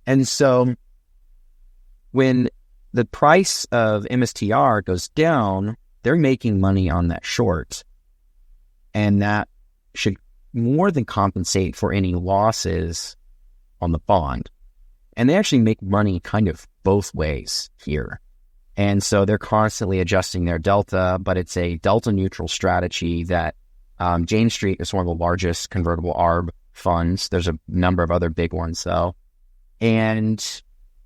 S1: And so when the price of MSTR goes down, they're making money on that short, and that should more than compensate for any losses on the bond. And they actually make money kind of both ways here. And so they're constantly adjusting their delta, but it's a delta neutral strategy that Jane Street is one of the largest convertible ARB funds. There's a number of other big ones though. And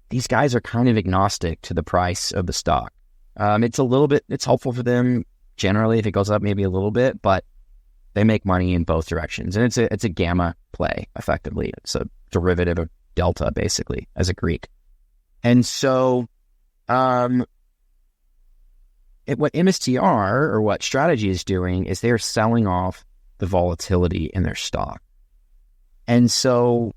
S1: these guys are kind of agnostic to the price of the stock. It's helpful for them generally if it goes up maybe a little bit, but they make money in both directions. And it's a gamma play, effectively. It's a derivative of delta, basically, as a Greek. And so what MSTR, or what Strategy is doing, is they're selling off the volatility in their stock. And so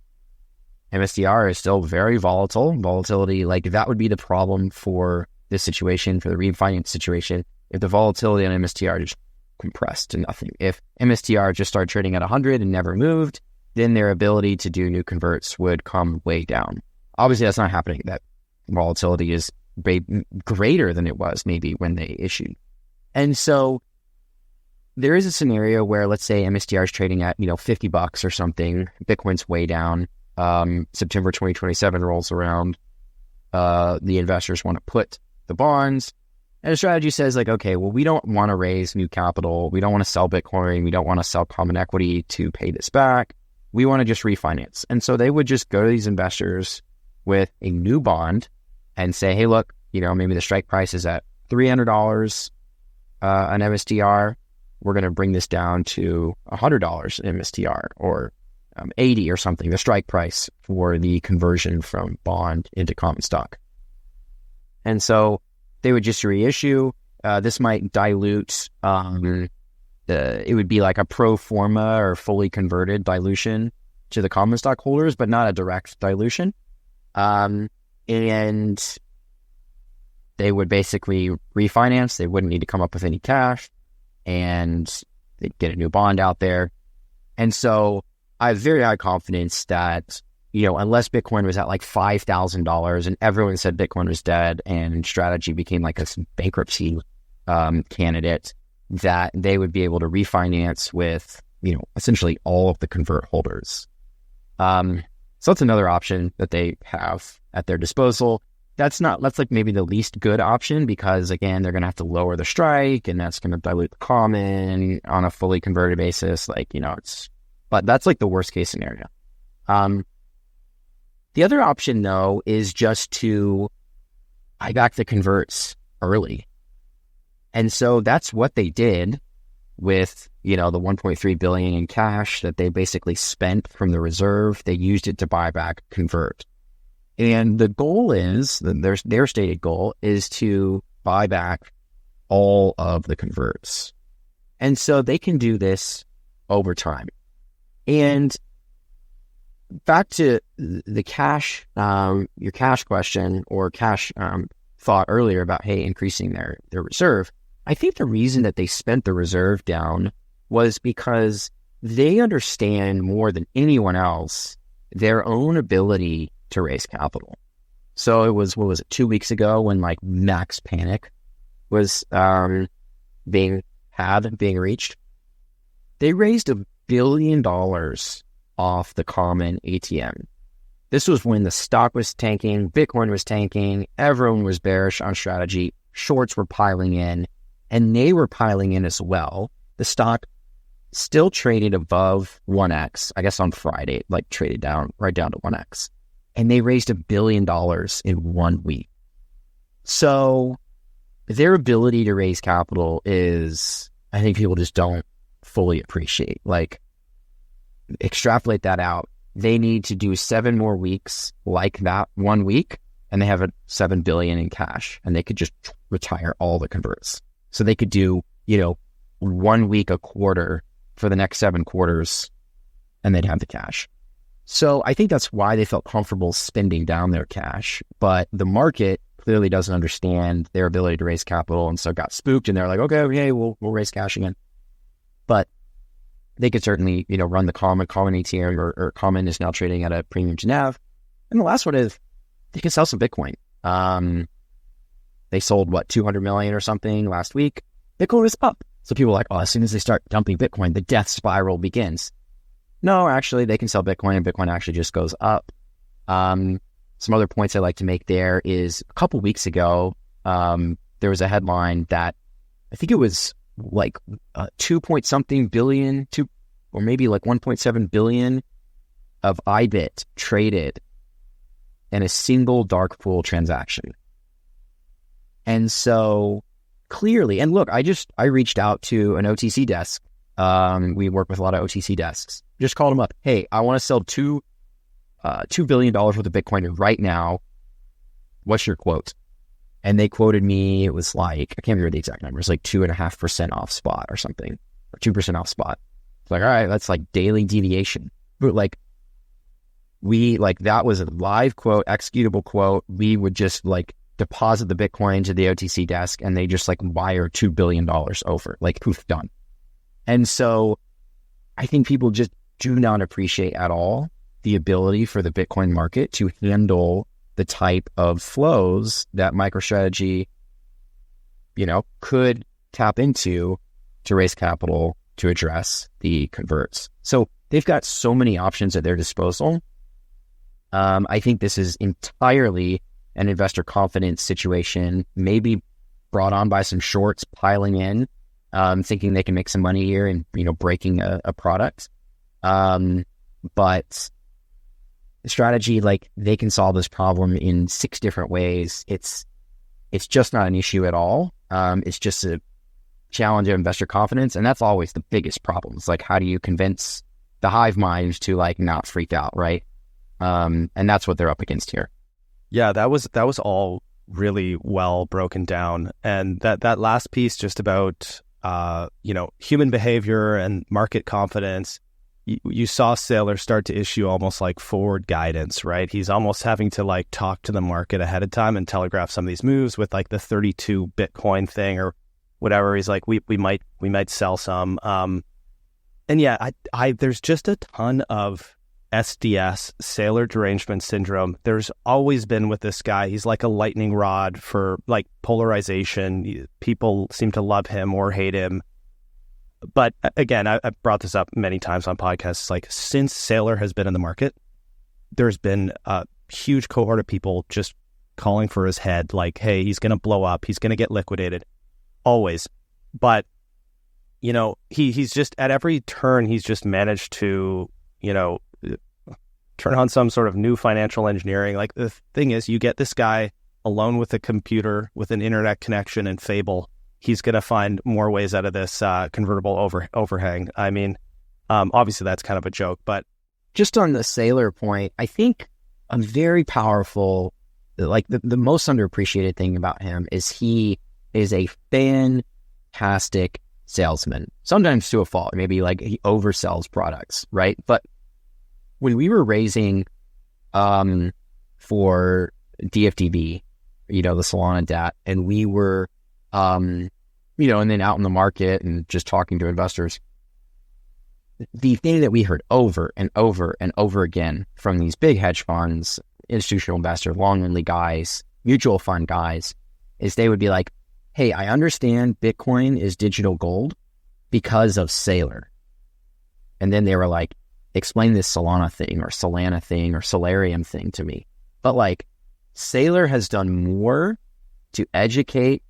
S1: MSTR is still very volatile. Volatility, like, that would be the problem for this situation, for the refinance situation, if the volatility on MSTR just compressed to nothing. If MSTR just started trading at 100 and never moved, then their ability to do new converts would come way down. Obviously, that's not happening. That volatility is greater than it was maybe when they issued. And so there is a scenario where, let's say MSTR is trading at, $50 or something. Bitcoin's way down. September 2027 rolls around. The investors want to put the bonds. And the strategy says, like, okay, well, we don't want to raise new capital. We don't want to sell Bitcoin. We don't want to sell common equity to pay this back. We want to just refinance. And so they would just go to these investors with a new bond and say, hey, look, maybe the strike price is at $300 an MSTR. we're going to bring this down to $100 in MSTR or 80 or something, the strike price for the conversion from bond into common stock. And so they would just reissue. This might dilute, it would be like a pro forma or fully converted dilution to the common stock holders, but not a direct dilution. And they would basically refinance. They wouldn't need to come up with any cash, and they'd get a new bond out there. And so I have very high confidence that, unless Bitcoin was at like $5,000 and everyone said Bitcoin was dead and Strategy became like a bankruptcy candidate, that they would be able to refinance with, essentially all of the convert holders. So that's another option that they have at their disposal. That's like maybe the least good option, because again, they're going to have to lower the strike, and that's going to dilute the common on a fully converted basis. But that's like the worst case scenario. The other option though is just to buy back the converts early. And so that's what they did with, the 1.3 billion in cash that they basically spent from the reserve. They used it to buy back convert. And the goal is, their stated goal is to buy back all of the converts. And so they can do this over time. And back to the cash, your cash question or cash thought earlier about, hey, increasing their reserve. I think the reason that they spent the reserve down was because they understand more than anyone else their own ability to raise capital. So it was, 2 weeks ago when like max panic was being reached. They raised $1 billion off the common ATM. This was when the stock was tanking, Bitcoin was tanking, everyone was bearish on Strategy, shorts were piling in, and they were piling in as well. The stock still traded above 1x, I guess on Friday, like traded down, right down to 1x. And they raised $1 billion in 1 week. So their ability to raise capital is, I think people just don't fully appreciate. Like, extrapolate that out. They need to do 7 more weeks like that 1 week, and they have a $7 billion in cash, and they could just retire all the converts. So they could do, 1 week a quarter for the next 7 quarters, and they'd have the cash. So I think that's why they felt comfortable spending down their cash. But the market clearly doesn't understand their ability to raise capital, and so got spooked, and they're like, okay, we'll raise cash again. But they could certainly, run the common ATM, or common is now trading at a premium to NAV. And the last one is they can sell some Bitcoin. They sold 200 million or something last week. Bitcoin was up. So people are like, as soon as they start dumping Bitcoin, the death spiral begins. No, actually, they can sell Bitcoin, and Bitcoin actually just goes up. Some other points I like to make there is a couple weeks ago, there was a headline that I think it was like 2 point something billion, or maybe like 1.7 billion of IBIT traded in a single dark pool transaction. And so clearly, and look, I reached out to an OTC desk. We work with a lot of OTC desks. Just called them up. Hey, I want to sell $2 billion worth of Bitcoin right now. What's your quote? And they quoted me, it was like, I can't remember the exact number. It's like 2.5% off spot or something, or 2% off spot. It's like, all right, that's like daily deviation. But that was a live quote, executable quote. We would just deposit the Bitcoin to the OTC desk, and they just wire $2 billion over, poof, done. And so I think people just do not appreciate at all the ability for the Bitcoin market to handle the type of flows that MicroStrategy, could tap into to raise capital to address the converts. So they've got so many options at their disposal. I think this is entirely an investor confidence situation, maybe brought on by some shorts piling in, thinking they can make some money here and, breaking a product. But the Strategy, they can solve this problem in 6 different ways. It's just not an issue at all. It's just challenge of investor confidence. And that's always the biggest problem. It's like, how do you convince the hive mind to like not freak out, right? And that's what they're up against here.
S4: Yeah, that was all really well broken down. And that last piece just about human behavior and market confidence. You saw Saylor start to issue almost like forward guidance, right? He's almost having to like talk to the market ahead of time and telegraph some of these moves with like the 32 Bitcoin thing or whatever. He's like, we might sell some. And yeah, there's just a ton of SDS, Saylor derangement syndrome. There's always been with this guy. He's like a lightning rod for like polarization. People seem to love him or hate him. But again, I've brought this up many times on podcasts. Like since Saylor has been in the market, there's been a huge cohort of people just calling for his head. Like, hey, he's going to blow up. He's going to get liquidated. Always. But, he's just at every turn, he's just managed to, turn on some sort of new financial engineering. Like the thing is, you get this guy alone with a computer, with an internet connection and Fable. He's going to find more ways out of this convertible overhang. I mean, obviously that's kind of a joke, but
S1: just on the Saylor point, I think a very powerful, like the most underappreciated thing about him is he is a fantastic salesman, sometimes to a fault. Maybe like he oversells products, right? But when we were raising for DFDB, the Solana DAT, and we were and then out in the market and just talking to investors, the thing that we heard over and over and over again from these big hedge funds, institutional investors, long-only guys, mutual fund guys, is they would be like, hey, I understand Bitcoin is digital gold because of Saylor. And then they were like, explain this Solana thing or Solana thing or Solarium thing to me. But like, Saylor has done more to educate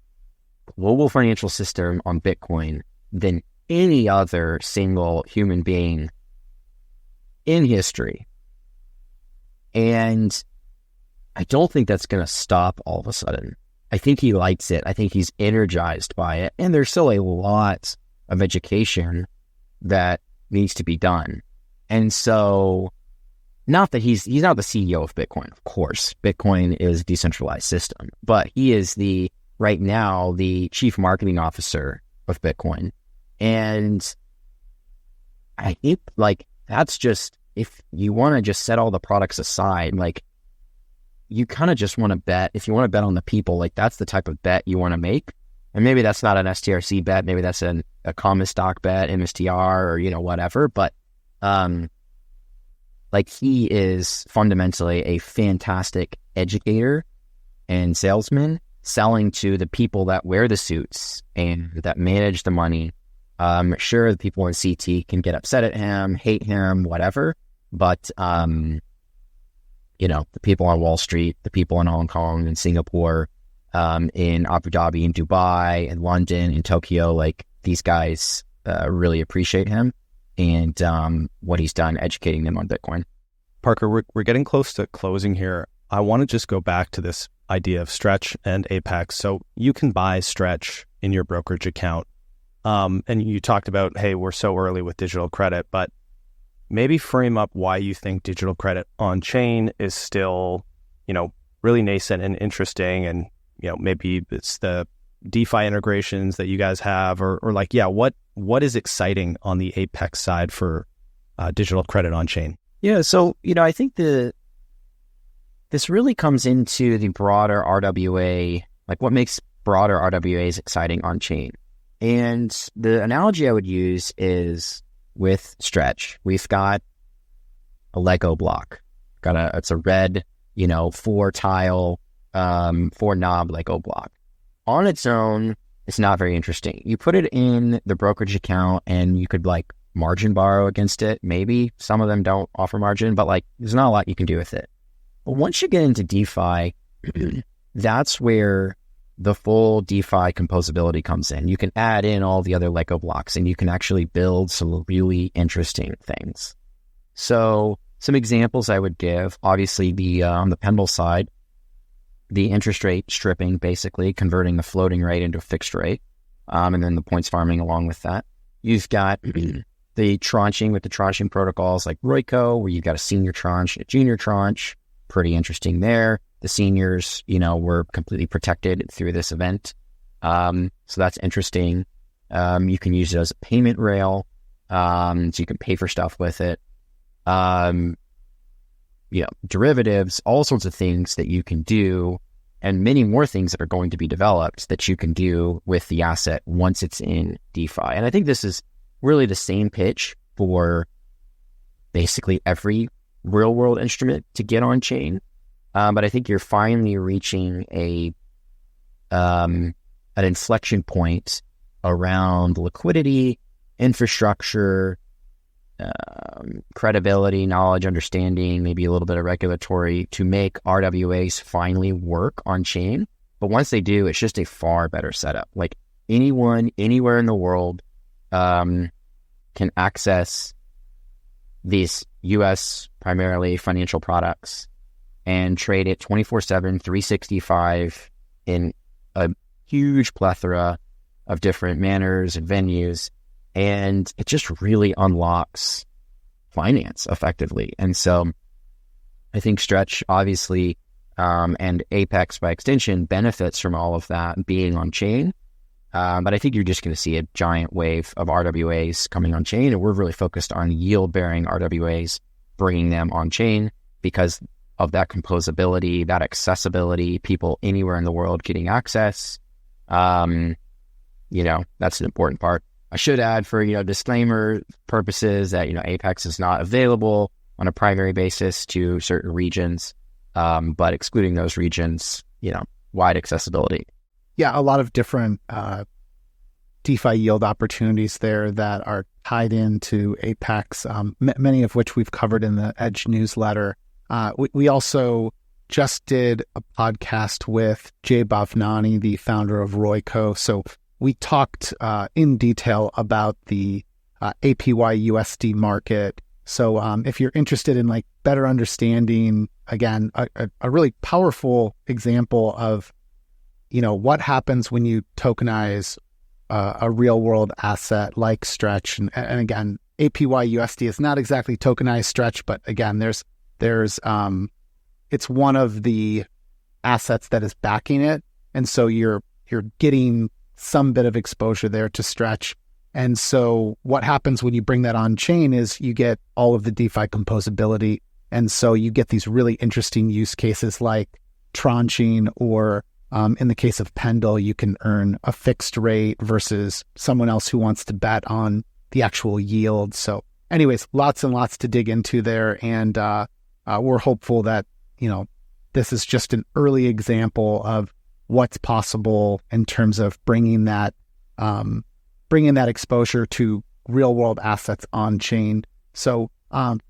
S1: global financial system on Bitcoin than any other single human being in history. And I don't think that's going to stop all of a sudden. I think he likes it. I think he's energized by it. And there's still a lot of education that needs to be done. And so, not that he's not the CEO of Bitcoin, of course. Bitcoin is a decentralized system, but he is right now the chief marketing officer of Bitcoin. And I think like that's just, if you want to just set all the products aside, like you kind of just want to bet, if you want to bet on the people, like that's the type of bet you want to make. And maybe that's not an STRC bet, maybe that's a common stock bet, MSTR or, whatever. But like he is fundamentally a fantastic educator and salesman, selling to the people that wear the suits and that manage the money. Sure, the people in CT can get upset at him, hate him, whatever. But, the people on Wall Street, the people in Hong Kong and Singapore, in Abu Dhabi, in Dubai, in London, in Tokyo, like these guys really appreciate him and what he's done educating them on Bitcoin.
S4: Parker, we're getting close to closing here. I want to just go back to this idea of Stretch and Apyx. So you can buy Stretch in your brokerage account. And you talked about, hey, we're so early with digital credit, but maybe frame up why you think digital credit on chain is still, really nascent and interesting. And, maybe it's the DeFi integrations that you guys have or like, yeah, what is exciting on the Apyx side for digital credit on chain?
S1: Yeah. So, I think this really comes into the broader RWA, like what makes broader RWAs exciting on chain. And the analogy I would use is with Stretch. We've got a Lego block. It's a red, 4-tile, 4-knob Lego block. On its own, it's not very interesting. You put it in the brokerage account and you could like margin borrow against it. Maybe some of them don't offer margin, but like there's not a lot you can do with it. But once you get into DeFi, that's where the full DeFi composability comes in. You can add in all the other Lego blocks and you can actually build some really interesting things. So some examples I would give, obviously on the Pendle side, the interest rate stripping, basically converting the floating rate into a fixed rate. and then the points farming along with that. You've got the tranching with the tranching protocols like Royco, where you've got a senior tranche, a junior tranche. Pretty interesting there. The seniors, were completely protected through this event. So that's interesting. You can use it as a payment rail. So you can pay for stuff with it. Derivatives, all sorts of things that you can do, and many more things that are going to be developed that you can do with the asset once it's in DeFi. And I think this is really the same pitch for basically every real world instrument to get on chain. But I think you're finally reaching an inflection point around liquidity, infrastructure, credibility, knowledge, understanding, maybe a little bit of regulatory to make RWAs finally work on chain. But once they do, it's just a far better setup. Like anyone, anywhere in the world can access these US primarily financial products and trade it 24/7, 365 in a huge plethora of different manners and venues. And it just really unlocks finance effectively. And so I think Stretch, obviously, and Apyx by extension benefits from all of that being on chain. But I think you're just going to see a giant wave of RWAs coming on chain. And we're really focused on yield bearing RWAs, bringing them on chain because of that composability, that accessibility, people anywhere in the world getting access. That's an important part. I should add for, disclaimer purposes that, Apyx is not available on a primary basis to certain regions, but excluding those regions, wide accessibility.
S3: Yeah, a lot of different DeFi yield opportunities there that are tied into Apyx, many of which we've covered in the Edge newsletter. We also just did a podcast with Jay Bhavnani, the founder of Royco. So we talked in detail about the apyUSD market. So if you're interested in better understanding, again, a really powerful example of, what happens when you tokenize a real world asset like Stretch. And again, apyUSD is not exactly tokenized Stretch, but again, there's it's one of the assets that is backing it. And so you're getting some bit of exposure there to Stretch. And so what happens when you bring that on chain is you get all of the DeFi composability. And so you get these really interesting use cases like tranching, or in the case of Pendle, you can earn a fixed rate versus someone else who wants to bet on the actual yield. So anyways, lots and lots to dig into there. And we're hopeful that, this is just an early example of what's possible in terms of bringing that exposure to real world assets on chain. So,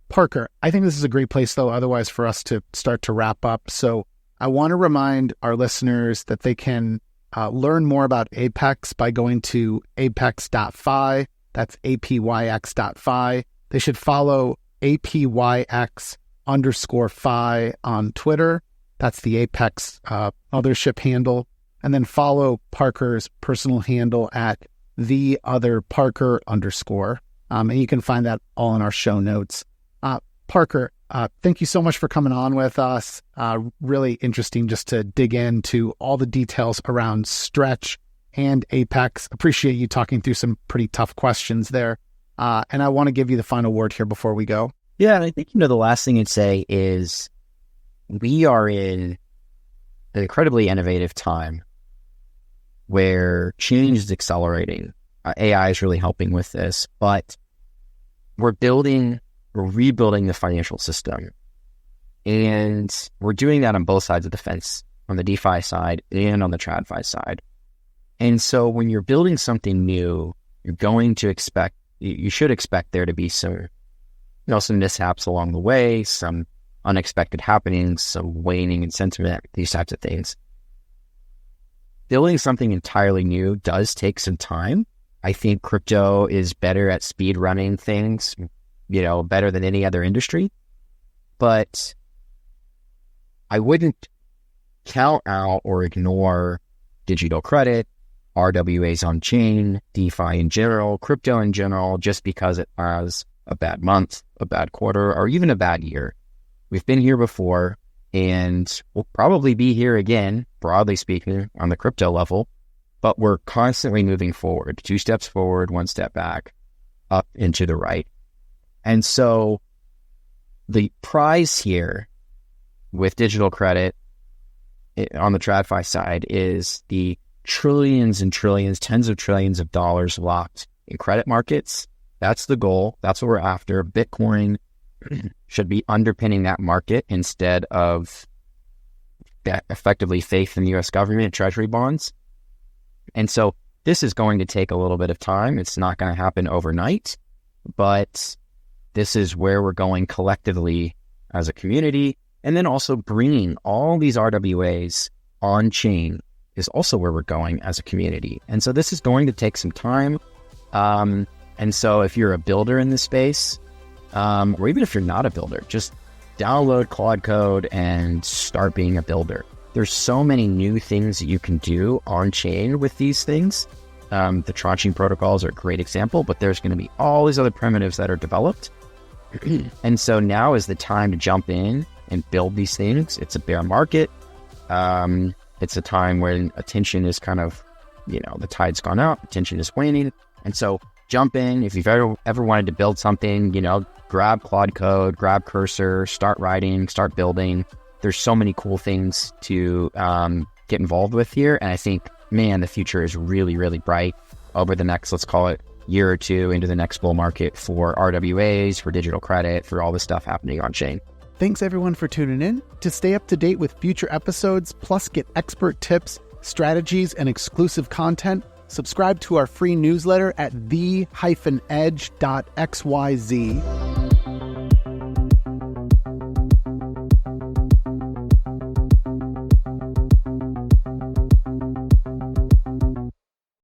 S3: Parker, I think this is a great place though, otherwise for us to start to wrap up. So I want to remind our listeners that they can learn more about Apyx by going to apyx.fi. That's apyx.fi. They should follow apyx_fi on Twitter. That's the Apyx mothership handle. And then follow Parker's personal handle at @theotherparker_. And you can find that all in our show notes. Parker, thank you so much for coming on with us. Really interesting just to dig into all the details around Stretch and Apyx. Appreciate you talking through some pretty tough questions there. And I want to give you the final word here before we go.
S1: Yeah, and I think, the last thing I'd say is we are in an incredibly innovative time where change is accelerating. AI is really helping with this, but we're rebuilding the financial system. And we're doing that on both sides of the fence, on the DeFi side and on the TradFi side. And so when you're building something new, you should expect there to be some mishaps along the way, some unexpected happenings, some waning in sentiment, these types of things. Building something entirely new does take some time. I think crypto is better at speed running things, better than any other industry. But I wouldn't count out or ignore digital credit, RWAs on chain, DeFi in general, crypto in general, just because it has a bad month, a bad quarter, or even a bad year. We've been here before, and we'll probably be here again, broadly speaking, on the crypto level, but we're constantly moving forward, 2 steps forward, 1 step back, up and to the right. And so the prize here with digital credit on the TradFi side is the trillions and trillions, tens of trillions of dollars locked in credit markets. That's the goal. That's what we're after. Bitcoin should be underpinning that market instead of that effectively faith in the U.S. government, treasury bonds. And so this is going to take a little bit of time. It's not going to happen overnight, but this is where we're going collectively as a community. And then also bringing all these RWAs on chain is also where we're going as a community. And so this is going to take some time. And so if you're a builder in this space, or even if you're not a builder, just download Claude Code and start being a builder. There's so many new things that you can do on chain with these things. The tranching protocols are a great example, but there's going to be all these other primitives that are developed. And so now is the time to jump in and build these things. It's a bear market. It's a time when attention is kind of, the tide's gone up, attention is waning. And so jump in. If you've ever wanted to build something, grab Claude Code, grab Cursor, start writing, start building. There's so many cool things to get involved with here. And I think, man, the future is really, really bright over the next, let's call it, year or two into the next bull market for RWAs, for digital credit, for all this stuff happening on chain.
S3: Thanks everyone for tuning in. To stay up to date with future episodes, plus get expert tips, strategies, and exclusive content, subscribe to our free newsletter at the-edge.xyz.